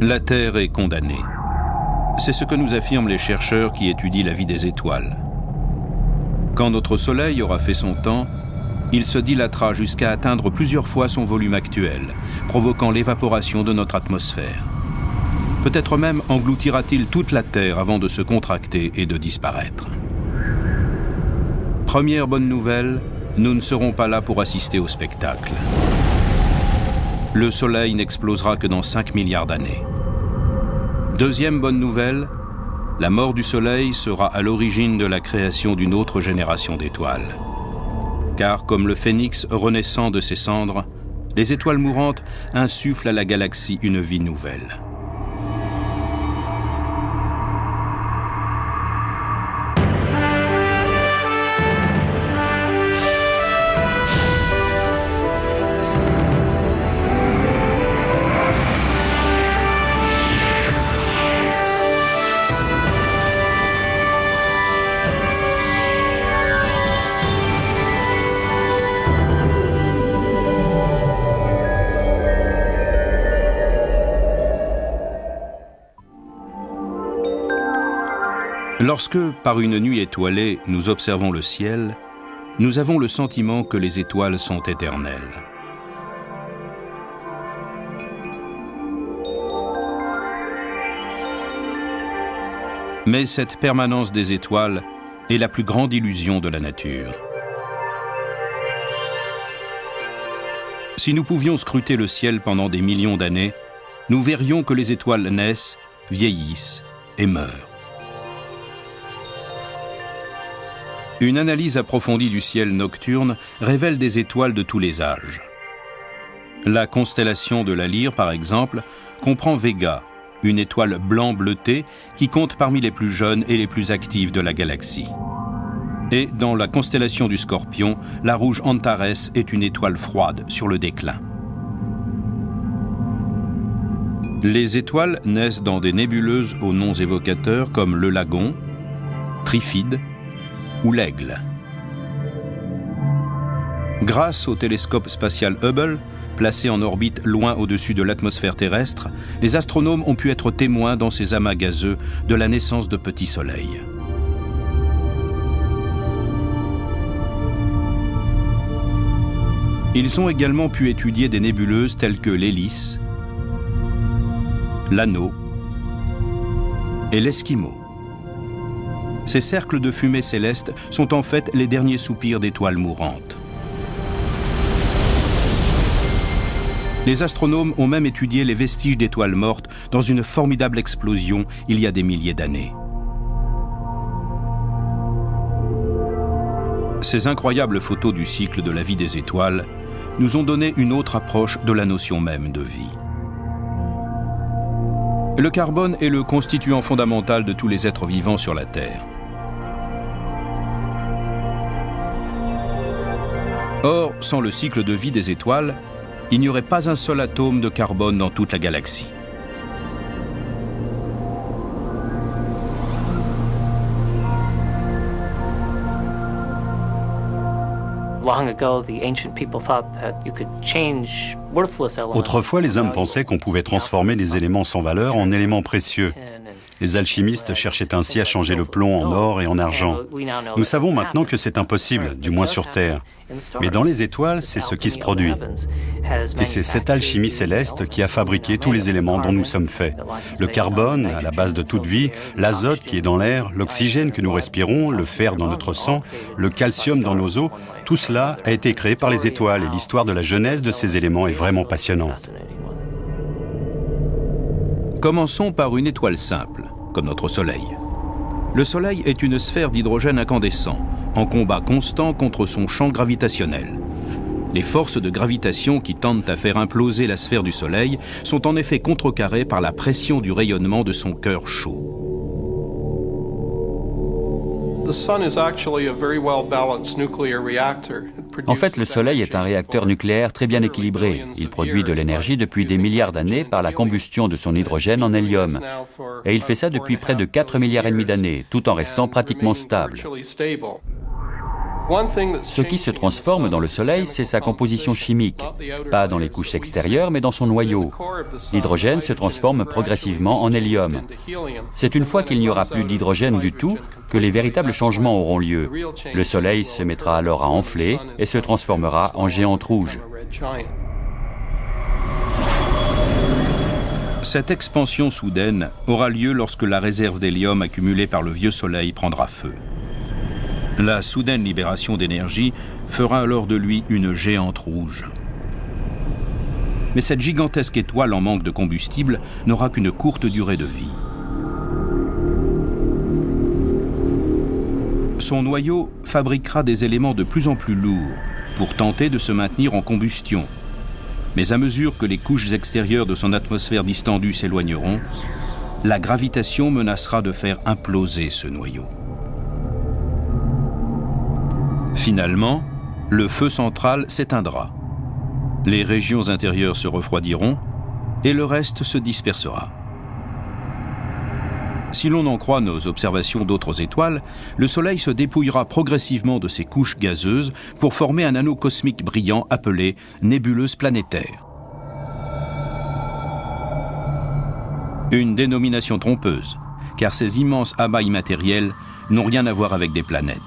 La Terre est condamnée. C'est ce que nous affirment les chercheurs qui étudient la vie des étoiles. Quand notre Soleil aura fait son temps, il se dilatera jusqu'à atteindre plusieurs fois son volume actuel, provoquant l'évaporation de notre atmosphère. Peut-être même engloutira-t-il toute la Terre avant de se contracter et de disparaître. Première bonne nouvelle, nous ne serons pas là pour assister au spectacle. Le Soleil n'explosera que dans 5 milliards d'années. Deuxième bonne nouvelle, la mort du Soleil sera à l'origine de la création d'une autre génération d'étoiles. Car comme le phénix renaissant de ses cendres, les étoiles mourantes insufflent à la galaxie une vie nouvelle. Lorsque, par une nuit étoilée, nous observons le ciel, nous avons le sentiment que les étoiles sont éternelles. Mais cette permanence des étoiles est la plus grande illusion de la nature. Si nous pouvions scruter le ciel pendant des millions d'années, nous verrions que les étoiles naissent, vieillissent et meurent. Une analyse approfondie du ciel nocturne révèle des étoiles de tous les âges. La constellation de la Lyre, par exemple, comprend Vega, une étoile blanc-bleutée qui compte parmi les plus jeunes et les plus actives de la galaxie. Et dans la constellation du Scorpion, la rouge Antares est une étoile froide sur le déclin. Les étoiles naissent dans des nébuleuses aux noms évocateurs comme le Lagon, Trifide ou l'Aigle. Grâce au télescope spatial Hubble, placé en orbite loin au-dessus de l'atmosphère terrestre, les astronomes ont pu être témoins dans ces amas gazeux de la naissance de petits soleils. Ils ont également pu étudier des nébuleuses telles que l'Hélice, l'Anneau et l'Esquimau. Ces cercles de fumée céleste sont en fait les derniers soupirs d'étoiles mourantes. Les astronomes ont même étudié les vestiges d'étoiles mortes dans une formidable explosion il y a des milliers d'années. Ces incroyables photos du cycle de la vie des étoiles nous ont donné une autre approche de la notion même de vie. Le carbone est le constituant fondamental de tous les êtres vivants sur la Terre. Or, sans le cycle de vie des étoiles, il n'y aurait pas un seul atome de carbone dans toute la galaxie. Autrefois, les hommes pensaient qu'on pouvait transformer des éléments sans valeur en éléments précieux. Les alchimistes cherchaient ainsi à changer le plomb en or et en argent. Nous savons maintenant que c'est impossible, du moins sur Terre. Mais dans les étoiles, c'est ce qui se produit. Et c'est cette alchimie céleste qui a fabriqué tous les éléments dont nous sommes faits. Le carbone, à la base de toute vie, l'azote qui est dans l'air, l'oxygène que nous respirons, le fer dans notre sang, le calcium dans nos os, tout cela a été créé par les étoiles et l'histoire de la genèse de ces éléments est vraiment passionnante. Commençons par une étoile simple, comme notre Soleil. Le Soleil est une sphère d'hydrogène incandescent, en combat constant contre son champ gravitationnel. Les forces de gravitation qui tendent à faire imploser la sphère du Soleil sont en effet contrecarrées par la pression du rayonnement de son cœur chaud. En fait, le Soleil est un réacteur nucléaire très bien équilibré. Il produit de l'énergie depuis des milliards d'années par la combustion de son hydrogène en hélium. Et il fait ça depuis près de 4,5 milliards d'années, tout en restant pratiquement stable. Ce qui se transforme dans le Soleil, c'est sa composition chimique, pas dans les couches extérieures, mais dans son noyau. L'hydrogène se transforme progressivement en hélium. C'est une fois qu'il n'y aura plus d'hydrogène du tout que les véritables changements auront lieu. Le Soleil se mettra alors à enfler et se transformera en géante rouge. Cette expansion soudaine aura lieu lorsque la réserve d'hélium accumulée par le vieux Soleil prendra feu. La soudaine libération d'énergie fera alors de lui une géante rouge. Mais cette gigantesque étoile en manque de combustible n'aura qu'une courte durée de vie. Son noyau fabriquera des éléments de plus en plus lourds pour tenter de se maintenir en combustion. Mais à mesure que les couches extérieures de son atmosphère distendue s'éloigneront, la gravitation menacera de faire imploser ce noyau. Finalement, le feu central s'éteindra. Les régions intérieures se refroidiront et le reste se dispersera. Si l'on en croit nos observations d'autres étoiles, le Soleil se dépouillera progressivement de ses couches gazeuses pour former un anneau cosmique brillant appelé nébuleuse planétaire. Une dénomination trompeuse, car ces immenses amas immatériels n'ont rien à voir avec des planètes.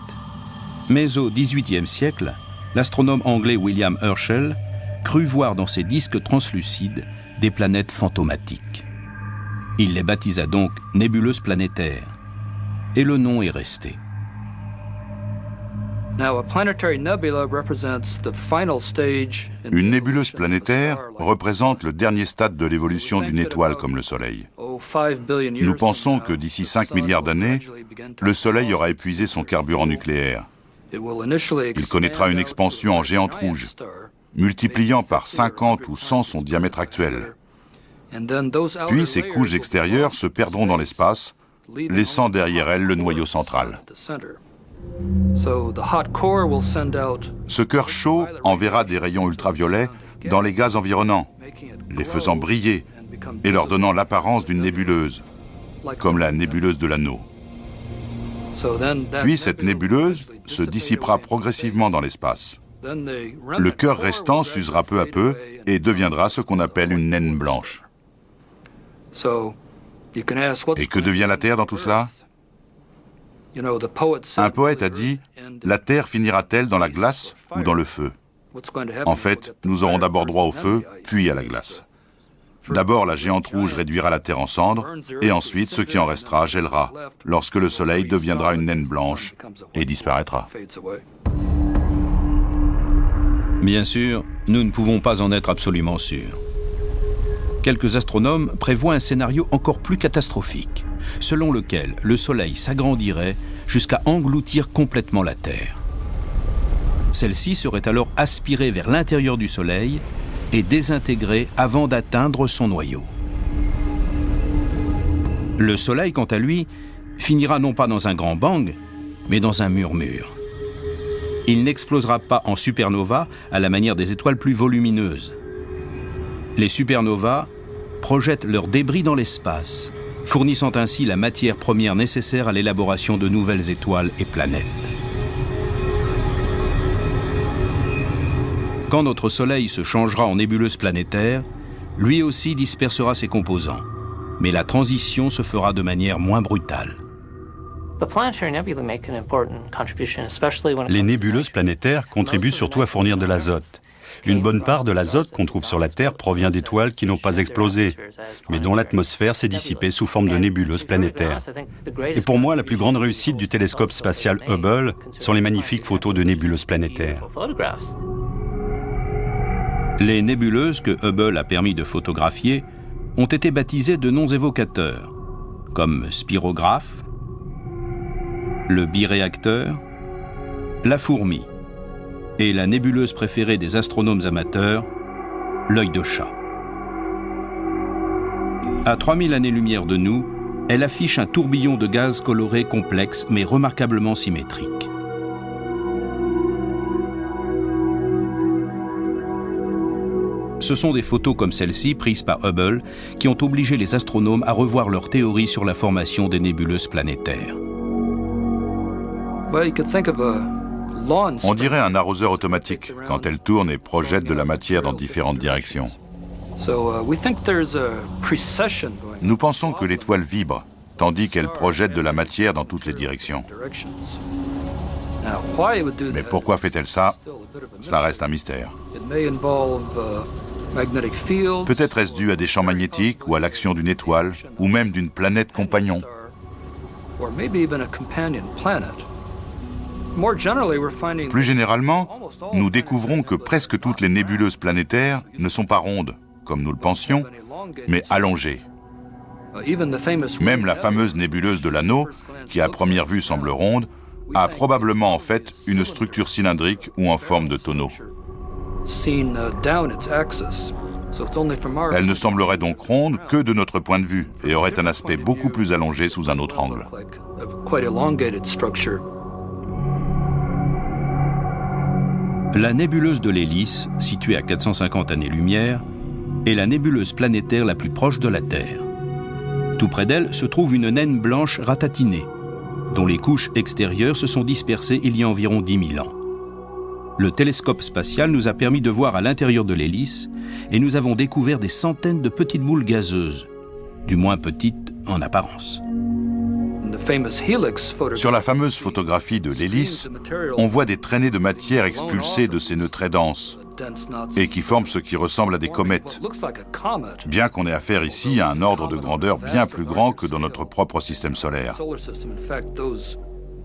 Mais au XVIIIe siècle, l'astronome anglais William Herschel crut voir dans ces disques translucides des planètes fantomatiques. Il les baptisa donc nébuleuses planétaires, et le nom est resté. Une nébuleuse planétaire représente le dernier stade de l'évolution d'une étoile comme le Soleil. Nous pensons que d'ici 5 milliards d'années, le Soleil aura épuisé son carburant nucléaire. Il connaîtra une expansion en géante rouge, multipliant par 50 ou 100 son diamètre actuel. Puis ces couches extérieures se perdront dans l'espace, laissant derrière elles le noyau central. Ce cœur chaud enverra des rayons ultraviolets dans les gaz environnants, les faisant briller et leur donnant l'apparence d'une nébuleuse, comme la nébuleuse de l'Anneau. Puis cette nébuleuse se dissipera progressivement dans l'espace. Le cœur restant s'usera peu à peu et deviendra ce qu'on appelle une naine blanche. Et que devient la Terre dans tout cela ? Un poète a dit « La Terre finira-t-elle dans la glace ou dans le feu ?» En fait, nous aurons d'abord droit au feu, puis à la glace. D'abord, la géante rouge réduira la Terre en cendres, et ensuite, ce qui en restera gèlera, lorsque le Soleil deviendra une naine blanche et disparaîtra. Bien sûr, nous ne pouvons pas en être absolument sûrs. Quelques astronomes prévoient un scénario encore plus catastrophique, selon lequel le Soleil s'agrandirait jusqu'à engloutir complètement la Terre. Celle-ci serait alors aspirée vers l'intérieur du Soleil et désintégrée avant d'atteindre son noyau. Le Soleil, quant à lui, finira non pas dans un grand bang, mais dans un murmure. Il n'explosera pas en supernova à la manière des étoiles plus volumineuses. Les supernovas projettent leurs débris dans l'espace, fournissant ainsi la matière première nécessaire à l'élaboration de nouvelles étoiles et planètes. Quand notre Soleil se changera en nébuleuse planétaire, lui aussi dispersera ses composants, mais la transition se fera de manière moins brutale. Les nébuleuses planétaires contribuent surtout à fournir de l'azote. Une bonne part de l'azote qu'on trouve sur la Terre provient d'étoiles qui n'ont pas explosé, mais dont l'atmosphère s'est dissipée sous forme de nébuleuses planétaires. Et pour moi, la plus grande réussite du télescope spatial Hubble sont les magnifiques photos de nébuleuses planétaires. Les nébuleuses que Hubble a permis de photographier ont été baptisées de noms évocateurs, comme spirographe, le biréacteur, la fourmi, et la nébuleuse préférée des astronomes amateurs, l'œil de chat. À 3000 années-lumière de nous, elle affiche un tourbillon de gaz coloré complexe mais remarquablement symétrique. Ce sont des photos comme celle-ci, prises par Hubble, qui ont obligé les astronomes à revoir leur théorie sur la formation des nébuleuses planétaires. On dirait un arroseur automatique quand elle tourne et projette de la matière dans différentes directions. Nous pensons que l'étoile vibre, tandis qu'elle projette de la matière dans toutes les directions. Mais pourquoi fait-elle ça? Cela reste un mystère. Peut-être est-ce dû à des champs magnétiques ou à l'action d'une étoile, ou même d'une planète compagnon. Plus généralement, nous découvrons que presque toutes les nébuleuses planétaires ne sont pas rondes, comme nous le pensions, mais allongées. Même la fameuse nébuleuse de l'Anneau, qui à première vue semble ronde, a probablement en fait une structure cylindrique ou en forme de tonneau. Elle ne semblerait donc ronde que de notre point de vue et aurait un aspect beaucoup plus allongé sous un autre angle. La nébuleuse de l'Hélice, située à 450 années-lumière, est la nébuleuse planétaire la plus proche de la Terre. Tout près d'elle se trouve une naine blanche ratatinée, dont les couches extérieures se sont dispersées il y a environ 10 000 ans. Le télescope spatial nous a permis de voir à l'intérieur de l'hélice et nous avons découvert des centaines de petites boules gazeuses, du moins petites en apparence. Sur la fameuse photographie de l'hélice, on voit des traînées de matière expulsées de ces nœuds très denses et qui forment ce qui ressemble à des comètes, bien qu'on ait affaire ici à un ordre de grandeur bien plus grand que dans notre propre système solaire.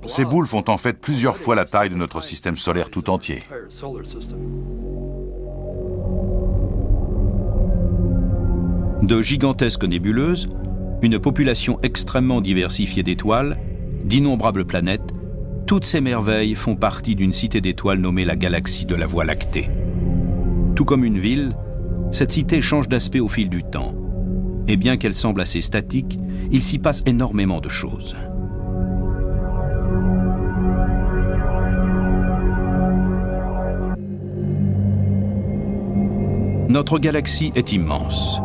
Ces boules font en fait plusieurs fois la taille de notre système solaire tout entier. De gigantesques nébuleuses, une population extrêmement diversifiée d'étoiles, d'innombrables planètes, toutes ces merveilles font partie d'une cité d'étoiles nommée la galaxie de la Voie lactée. Tout comme une ville, cette cité change d'aspect au fil du temps. Et bien qu'elle semble assez statique, il s'y passe énormément de choses. Notre galaxie est immense.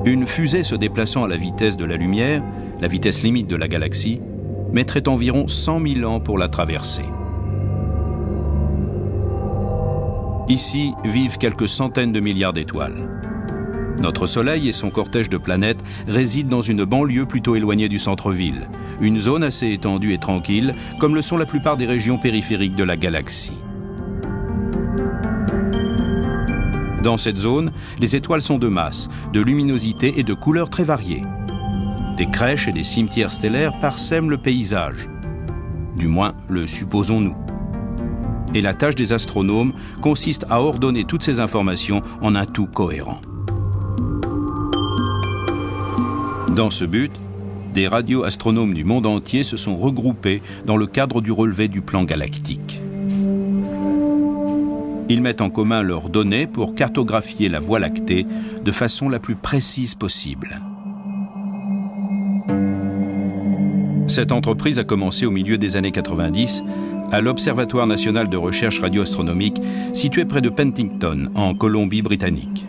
Une fusée se déplaçant à la vitesse de la lumière, la vitesse limite de la galaxie, mettrait environ 100 000 ans pour la traverser. Ici vivent quelques centaines de milliards d'étoiles. Notre Soleil et son cortège de planètes résident dans une banlieue plutôt éloignée du centre-ville, une zone assez étendue et tranquille, comme le sont la plupart des régions périphériques de la galaxie. Dans cette zone, les étoiles sont de masse, de luminosité et de couleurs très variées. Des crèches et des cimetières stellaires parsèment le paysage. Du moins, le supposons-nous. Et la tâche des astronomes consiste à ordonner toutes ces informations en un tout cohérent. Dans ce but, des radioastronomes du monde entier se sont regroupés dans le cadre du relevé du plan galactique. Ils mettent en commun leurs données pour cartographier la Voie lactée de façon la plus précise possible. Cette entreprise a commencé au milieu des années 90 à l'Observatoire national de recherche radioastronomique situé près de Penticton, en Colombie-Britannique.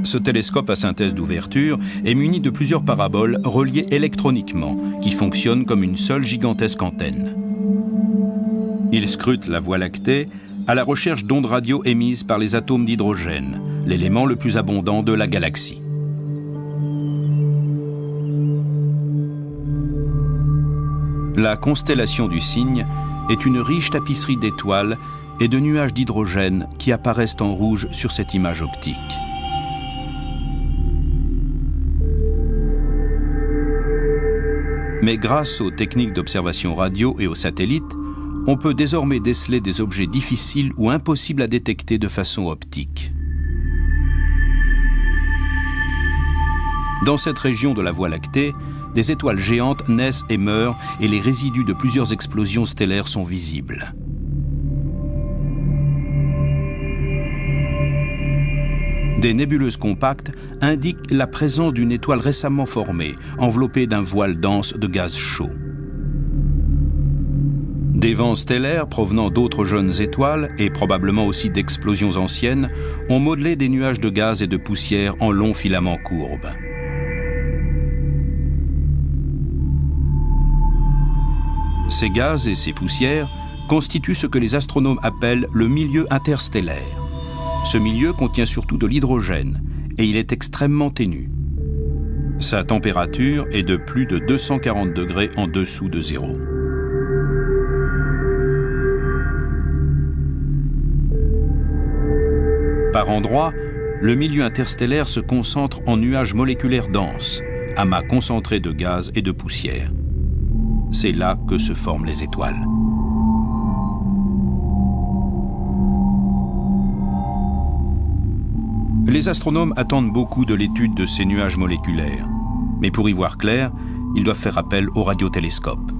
Ce télescope à synthèse d'ouverture est muni de plusieurs paraboles reliées électroniquement qui fonctionnent comme une seule gigantesque antenne. Il scrute la Voie lactée à la recherche d'ondes radio émises par les atomes d'hydrogène, l'élément le plus abondant de la galaxie. La constellation du Cygne est une riche tapisserie d'étoiles et de nuages d'hydrogène qui apparaissent en rouge sur cette image optique. Mais grâce aux techniques d'observation radio et aux satellites, on peut désormais déceler des objets difficiles ou impossibles à détecter de façon optique. Dans cette région de la Voie lactée, des étoiles géantes naissent et meurent et les résidus de plusieurs explosions stellaires sont visibles. Des nébuleuses compactes indiquent la présence d'une étoile récemment formée, enveloppée d'un voile dense de gaz chaud. Des vents stellaires provenant d'autres jeunes étoiles, et probablement aussi d'explosions anciennes, ont modelé des nuages de gaz et de poussière en longs filaments courbes. Ces gaz et ces poussières constitue ce que les astronomes appellent le milieu interstellaire. Ce milieu contient surtout de l'hydrogène et il est extrêmement ténu. Sa température est de plus de 240 degrés en dessous de zéro. Par endroits, le milieu interstellaire se concentre en nuages moléculaires denses, amas concentrés de gaz et de poussière. C'est là que se forment les étoiles. Les astronomes attendent beaucoup de l'étude de ces nuages moléculaires. Mais pour y voir clair, ils doivent faire appel aux radiotélescopes.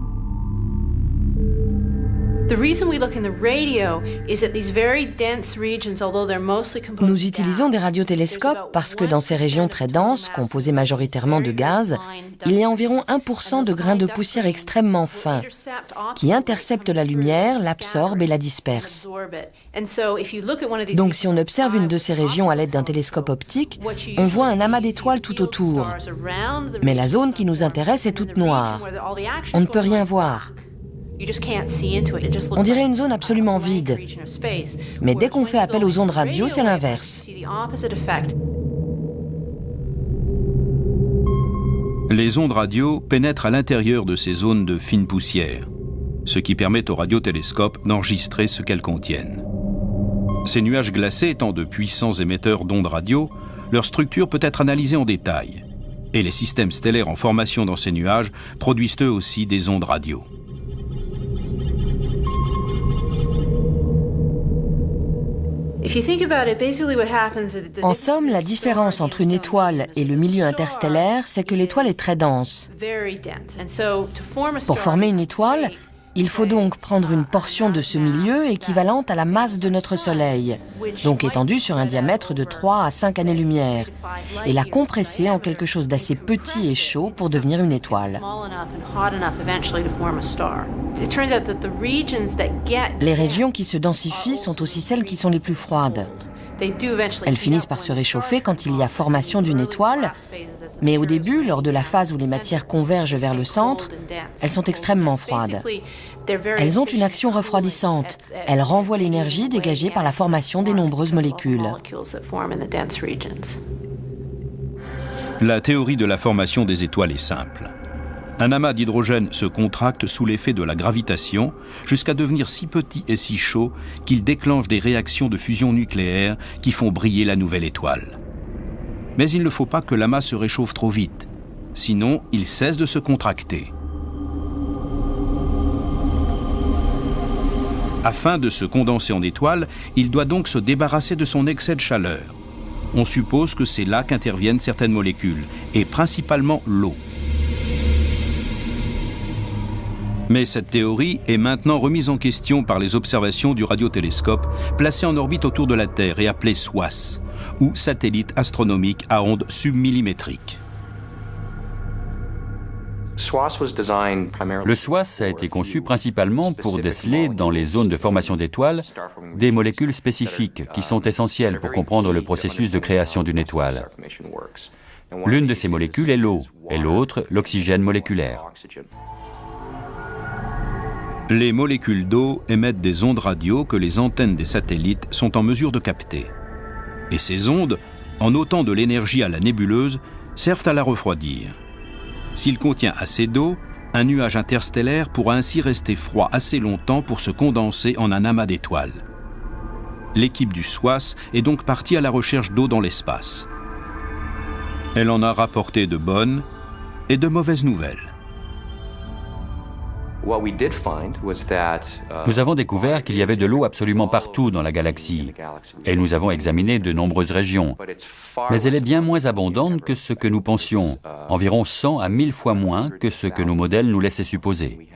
Nous utilisons des radiotélescopes parce que dans ces régions très denses, composées majoritairement de gaz, il y a environ 1% de grains de poussière extrêmement fins qui interceptent la lumière, l'absorbent et la dispersent. Donc si on observe une de ces régions à l'aide d'un télescope optique, on voit un amas d'étoiles tout autour. Mais la zone qui nous intéresse est toute noire. On ne peut rien voir. On dirait une zone absolument vide. Mais dès qu'on fait appel aux ondes radio, c'est l'inverse. Les ondes radio pénètrent à l'intérieur de ces zones de fine poussière, ce qui permet aux radiotélescopes d'enregistrer ce qu'elles contiennent. Ces nuages glacés étant de puissants émetteurs d'ondes radio, leur structure peut être analysée en détail. Et les systèmes stellaires en formation dans ces nuages produisent eux aussi des ondes radio. En somme, la différence entre une étoile et le milieu interstellaire, c'est que l'étoile est très dense. Pour former une étoile, il faut donc prendre une portion de ce milieu équivalente à la masse de notre Soleil, donc étendue sur un diamètre de 3 à 5 années-lumière, et la compresser en quelque chose d'assez petit et chaud pour devenir une étoile. Les régions qui se densifient sont aussi celles qui sont les plus froides. Elles finissent par se réchauffer quand il y a formation d'une étoile, mais au début, lors de la phase où les matières convergent vers le centre, elles sont extrêmement froides. Elles ont une action refroidissante. Elles renvoient l'énergie dégagée par la formation des nombreuses molécules. La théorie de la formation des étoiles est simple. Un amas d'hydrogène se contracte sous l'effet de la gravitation jusqu'à devenir si petit et si chaud qu'il déclenche des réactions de fusion nucléaire qui font briller la nouvelle étoile. Mais il ne faut pas que l'amas se réchauffe trop vite, sinon il cesse de se contracter. Afin de se condenser en étoile, il doit donc se débarrasser de son excès de chaleur. On suppose que c'est là qu'interviennent certaines molécules, et principalement l'eau. Mais cette théorie est maintenant remise en question par les observations du radiotélescope placé en orbite autour de la Terre et appelé SOAS, ou satellite astronomique à ondes submillimétriques. Le SOAS a été conçu principalement pour déceler, dans les zones de formation d'étoiles, des molécules spécifiques qui sont essentielles pour comprendre le processus de création d'une étoile. L'une de ces molécules est l'eau, et l'autre, l'oxygène moléculaire. Les molécules d'eau émettent des ondes radio que les antennes des satellites sont en mesure de capter. Et ces ondes, en ôtant de l'énergie à la nébuleuse, servent à la refroidir. S'il contient assez d'eau, un nuage interstellaire pourra ainsi rester froid assez longtemps pour se condenser en un amas d'étoiles. L'équipe du SOAS est donc partie à la recherche d'eau dans l'espace. Elle en a rapporté de bonnes et de mauvaises nouvelles. Nous avons découvert qu'il y avait de l'eau absolument partout dans la galaxie, et nous avons examiné de nombreuses régions. Mais elle est bien moins abondante que ce que nous pensions, environ 100 à 1000 fois moins que ce que nos modèles nous laissaient supposer.